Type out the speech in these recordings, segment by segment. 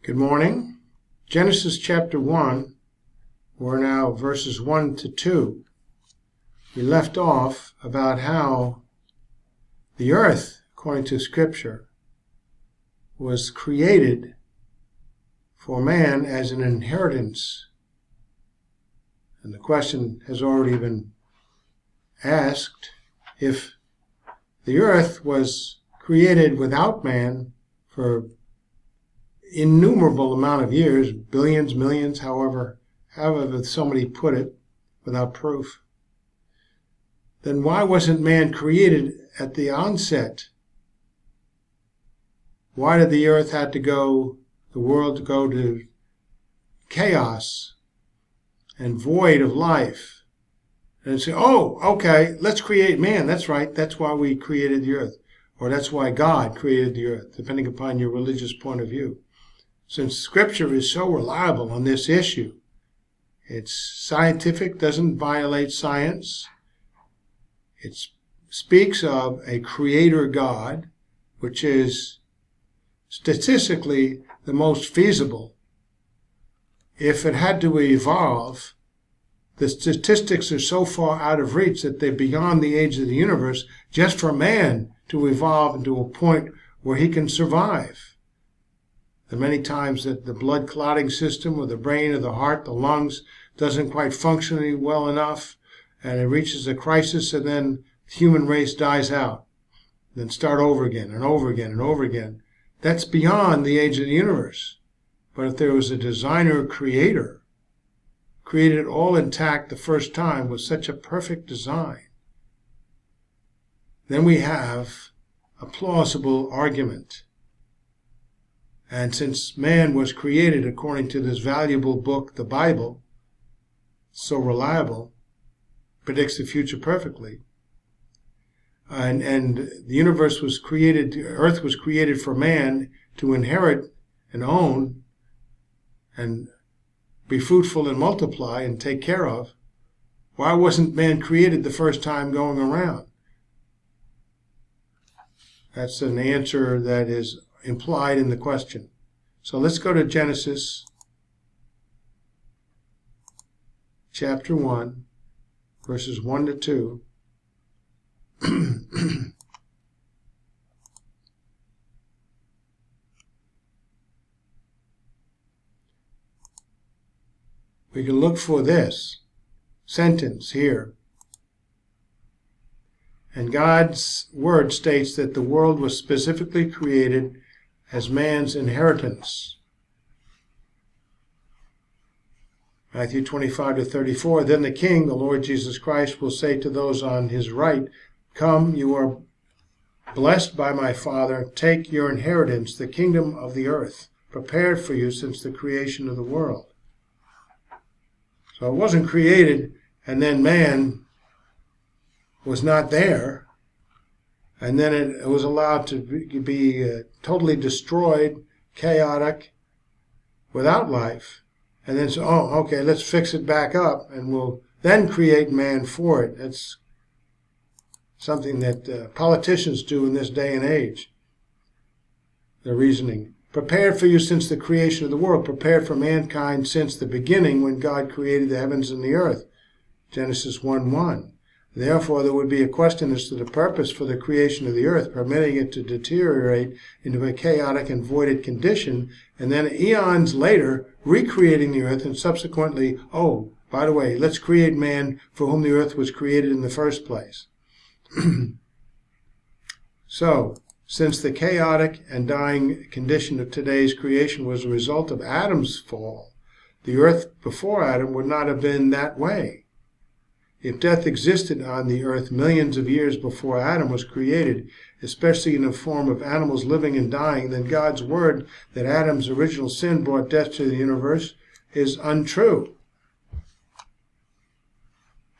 Good morning. Genesis chapter 1, we're now verses 1 to 2. We left off about how the earth, according to Scripture, was created for man as an inheritance. And the question has already been asked, if the earth was created without man for innumerable amount of years, billions, millions, however somebody put it, without proof, then why wasn't man created at the onset? Why did the earth have to go, the world go to chaos and void of life? And say, oh, okay, let's create man. That's right. That's why we created the earth. Or that's why God created the earth, depending upon your religious point of view. Since Scripture is so reliable on this issue, it's scientific, doesn't violate science. It speaks of a creator God, which is statistically the most feasible. If it had to evolve, the statistics are so far out of reach that they're beyond the age of the universe just for man to evolve into a point where he can survive. The many times that the blood clotting system or the brain or the heart, the lungs, doesn't quite function well enough, and it reaches a crisis, and then the human race dies out. Then start over again and over again and over again. That's beyond the age of the universe. But if there was a designer creator, created it all intact the first time with such a perfect design, then we have a plausible argument. And since man was created according to this valuable book, the Bible, so reliable, predicts the future perfectly, and the universe was created, the earth was created for man to inherit and own and be fruitful and multiply and take care of, why wasn't man created the first time going around? That's an answer that is implied in the question. So let's go to Genesis chapter 1, verses 1 to 2. We can look for this sentence here. And God's word states that the world was specifically created as man's inheritance. Matthew 25 to 34, then the King, the Lord Jesus Christ, will say to those on his right, come, you are blessed by my Father, take your inheritance, the kingdom of the earth, prepared for you since the creation of the world. So it wasn't created, and then man was not there, and then it was allowed to be totally destroyed, chaotic, without life. And then so, oh, okay, let's fix it back up, and we'll then create man for it. That's something that politicians do in this day and age. Their reasoning. Prepared for you since the creation of the world, prepared for mankind since the beginning when God created the heavens and the earth. Genesis 1:1. Therefore, there would be a question as to the purpose for the creation of the earth, permitting it to deteriorate into a chaotic and voided condition, and then eons later, recreating the earth, and subsequently, oh, by the way, let's create man for whom the earth was created in the first place. So, since the chaotic and dying condition of today's creation was a result of Adam's fall, the earth before Adam would not have been that way. If death existed on the earth millions of years before Adam was created, especially in the form of animals living and dying, then God's word that Adam's original sin brought death to the universe is untrue.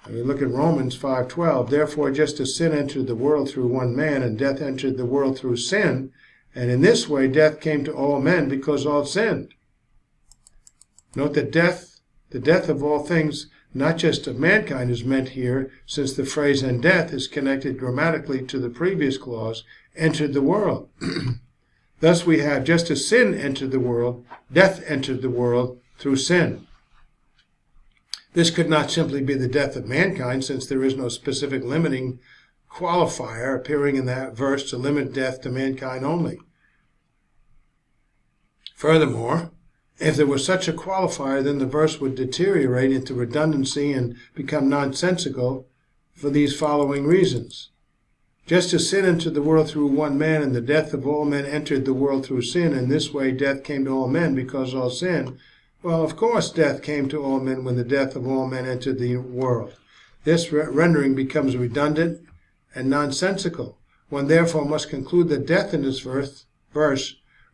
I mean, look at Romans 5:12. Therefore, just as sin entered the world through one man, and death entered the world through sin, and in this way death came to all men because all sinned. Note that the death of all things, not just of mankind, is meant here, since the phrase "and death" is connected grammatically to the previous clause, entered the world. Thus we have, just as sin entered the world, death entered the world through sin. This could not simply be the death of mankind, since there is no specific limiting qualifier appearing in that verse to limit death to mankind only. Furthermore, if there was such a qualifier, then the verse would deteriorate into redundancy and become nonsensical for these following reasons. Just as sin entered the world through one man, and the death of all men entered the world through sin, and this way death came to all men because all sin. Well, of course death came to all men when the death of all men entered the world. This rendering becomes redundant and nonsensical. One therefore must conclude that death in this verse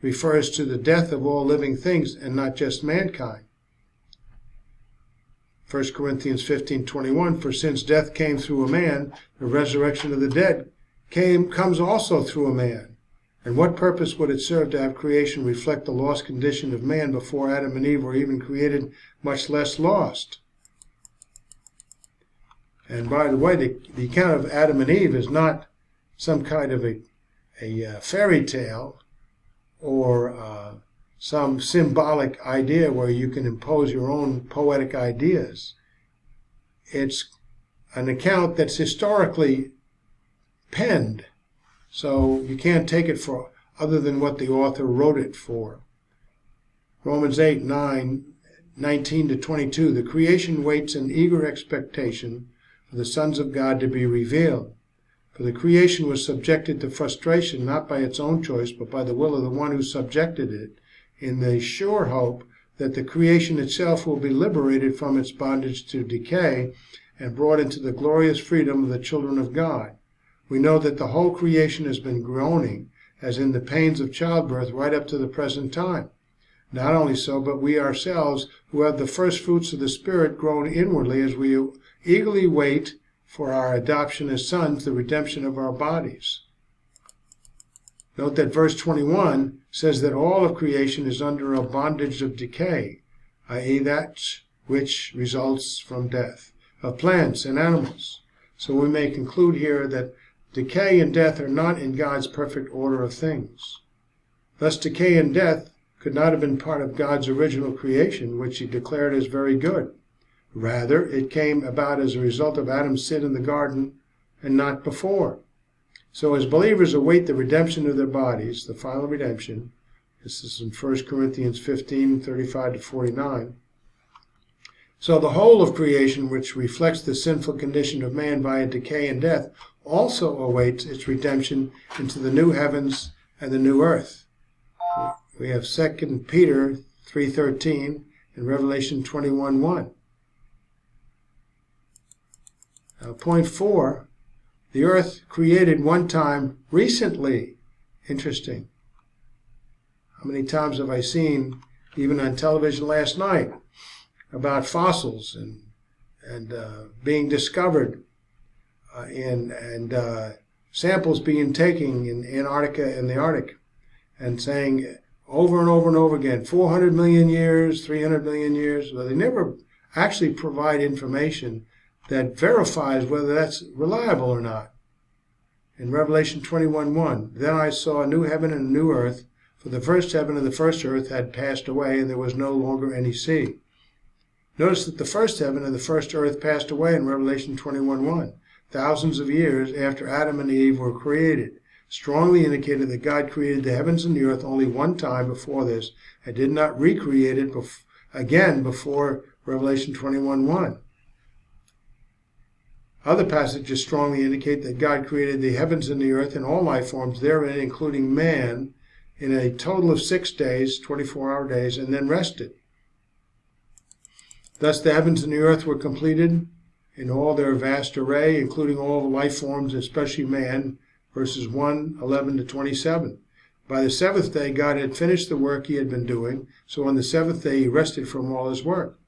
refers to the death of all living things and not just mankind. 1 Corinthians 15:21, for since death came through a man, the resurrection of the dead comes also through a man. And what purpose would it serve to have creation reflect the lost condition of man before Adam and Eve were even created, much less lost? And by the way, the account of Adam and Eve is not some kind of a fairy tale or some symbolic idea where you can impose your own poetic ideas. It's an account that's historically penned, so you can't take it for other than what the author wrote it for. Romans 8:19-22, the creation waits in eager expectation for the sons of God to be revealed. For the creation was subjected to frustration, not by its own choice, but by the will of the one who subjected it, in the sure hope that the creation itself will be liberated from its bondage to decay and brought into the glorious freedom of the children of God. We know that the whole creation has been groaning, as in the pains of childbirth, right up to the present time. Not only so, but we ourselves, who have the first fruits of the Spirit, groan inwardly as we eagerly wait for our adoption as sons, the redemption of our bodies. Note that verse 21 says that all of creation is under a bondage of decay, i.e. that which results from death, of plants and animals. So we may conclude here that decay and death are not in God's perfect order of things. Thus decay and death could not have been part of God's original creation, which he declared as very good. Rather, it came about as a result of Adam's sin in the garden and not before. So as believers await the redemption of their bodies, the final redemption, this is in 1 Corinthians 15:35-49, so the whole of creation, which reflects the sinful condition of man via decay and death, also awaits its redemption into the new heavens and the new earth. We have 2 Peter 3:13 and Revelation 21:1. Now, point 4, the earth created one time recently. Interesting. How many times have I seen, even on television last night, about fossils and being discovered and samples being taken in Antarctica and the Arctic, and saying over and over and over again, 400 million years, 300 million years. Well, they never actually provide information that verifies whether that's reliable or not. In Revelation 21:1, then I saw a new heaven and a new earth, for the first heaven and the first earth had passed away, and there was no longer any sea. Notice that the first heaven and the first earth passed away in Revelation 21:1, thousands of years after Adam and Eve were created, strongly indicated that God created the heavens and the earth only one time before this, and did not recreate it again before Revelation 21:1. Other passages strongly indicate that God created the heavens and the earth and all life forms therein, including man, in a total of 6 days, 24-hour days, and then rested. Thus the heavens and the earth were completed in all their vast array, including all the life forms, especially man, verses 1:11-27. By the seventh day, God had finished the work he had been doing, so on the seventh day he rested from all his work.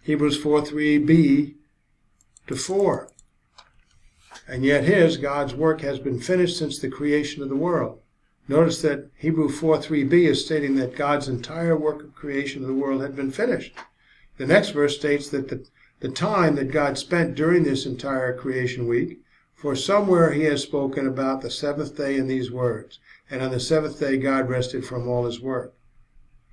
Hebrews 4:3b-4. And yet God's work has been finished since the creation of the world. Notice that Hebrews 4:3b is stating that God's entire work of creation of the world had been finished. The next verse states that the time that God spent during this entire creation week, for somewhere he has spoken about the seventh day in these words, and on the seventh day God rested from all his work.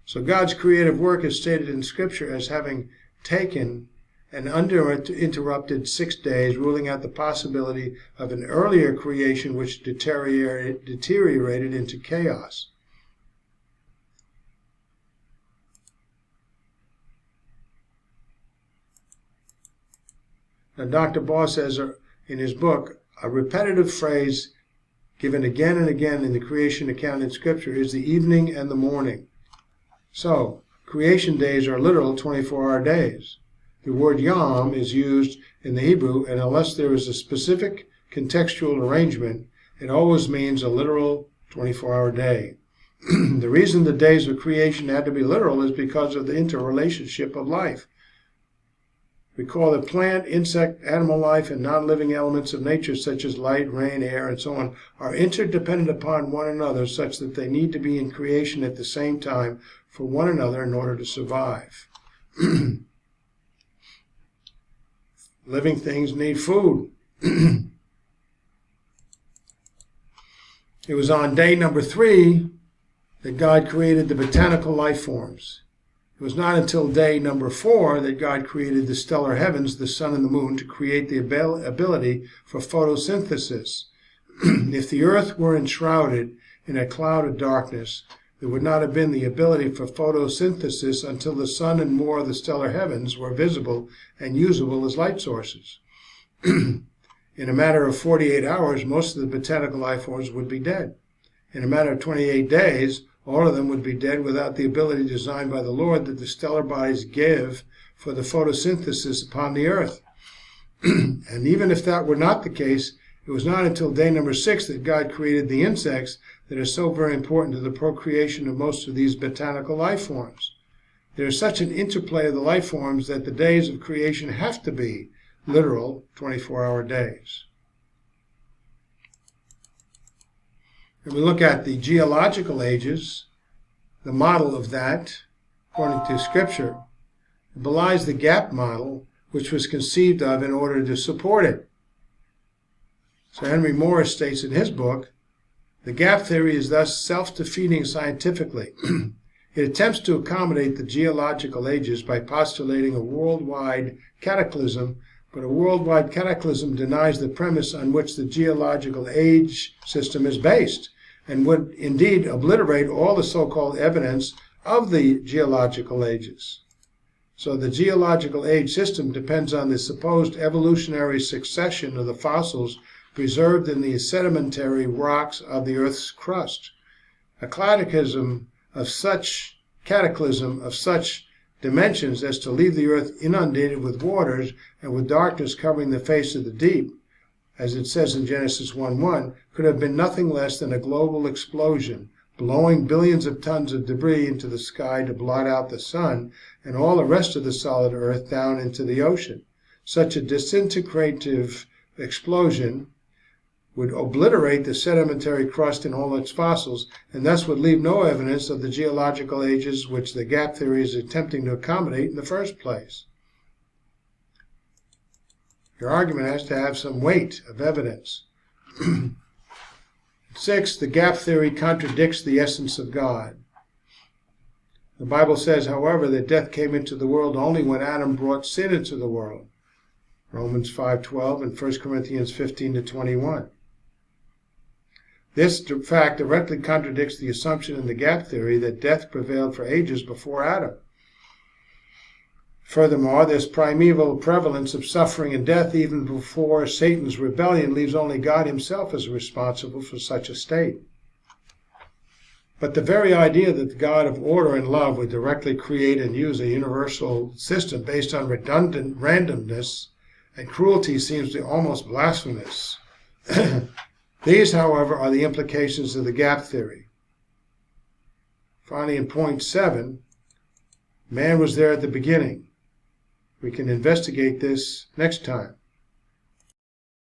So God's creative work is stated in Scripture as having taken an uninterrupted 6 days, ruling out the possibility of an earlier creation which deteriorated into chaos. Now, Dr. Baugh says in his book, a repetitive phrase given again and again in the creation account in Scripture is the evening and the morning. So, creation days are literal 24-hour days. The word yom is used in the Hebrew, and unless there is a specific contextual arrangement, it always means a literal 24-hour day. The reason the days of creation had to be literal is because of the interrelationship of life. Recall that plant, insect, animal life, and non-living elements of nature such as light, rain, air, and so on are interdependent upon one another such that they need to be in creation at the same time for one another in order to survive. Living things need food. It was on day number 3 that God created the botanical life forms. It was not until day number 4 that God created the stellar heavens, the sun and the moon, to create the ability for photosynthesis. If the earth were enshrouded in a cloud of darkness, there would not have been the ability for photosynthesis until the sun and more of the stellar heavens were visible and usable as light sources. In a matter of 48 hours, most of the botanical life forms would be dead. In a matter of 28 days, all of them would be dead without the ability designed by the Lord that the stellar bodies give for the photosynthesis upon the earth. And even if that were not the case, it was not until day number 6 that God created the insects that are so very important to the procreation of most of these botanical life forms. There is such an interplay of the life forms that the days of creation have to be literal 24-hour days. If we look at the geological ages, the model of that, according to Scripture, belies the gap model which was conceived of in order to support it. So Henry Morris states in his book, the gap theory is thus self-defeating scientifically. It attempts to accommodate the geological ages by postulating a worldwide cataclysm, but a worldwide cataclysm denies the premise on which the geological age system is based, and would indeed obliterate all the so-called evidence of the geological ages. So the geological age system depends on the supposed evolutionary succession of the fossils preserved in the sedimentary rocks of the Earth's crust. A cataclysm of such dimensions as to leave the Earth inundated with waters and with darkness covering the face of the deep, as it says in Genesis 1:1, could have been nothing less than a global explosion, blowing billions of tons of debris into the sky to blot out the sun and all the rest of the solid Earth down into the ocean. Such a disintegrative explosion would obliterate the sedimentary crust in all its fossils, and thus would leave no evidence of the geological ages which the gap theory is attempting to accommodate in the first place. Your argument has to have some weight of evidence. 6, the gap theory contradicts the essence of God. The Bible says, however, that death came into the world only when Adam brought sin into the world. Romans 5:12 and 1 Corinthians 15-21. This fact directly contradicts the assumption in the gap theory that death prevailed for ages before Adam. Furthermore, this primeval prevalence of suffering and death even before Satan's rebellion leaves only God himself as responsible for such a state. But the very idea that the God of order and love would directly create and use a universal system based on redundant randomness and cruelty seems almost blasphemous. These, however, are the implications of the gap theory. Finally, in point 7, man was there at the beginning. We can investigate this next time.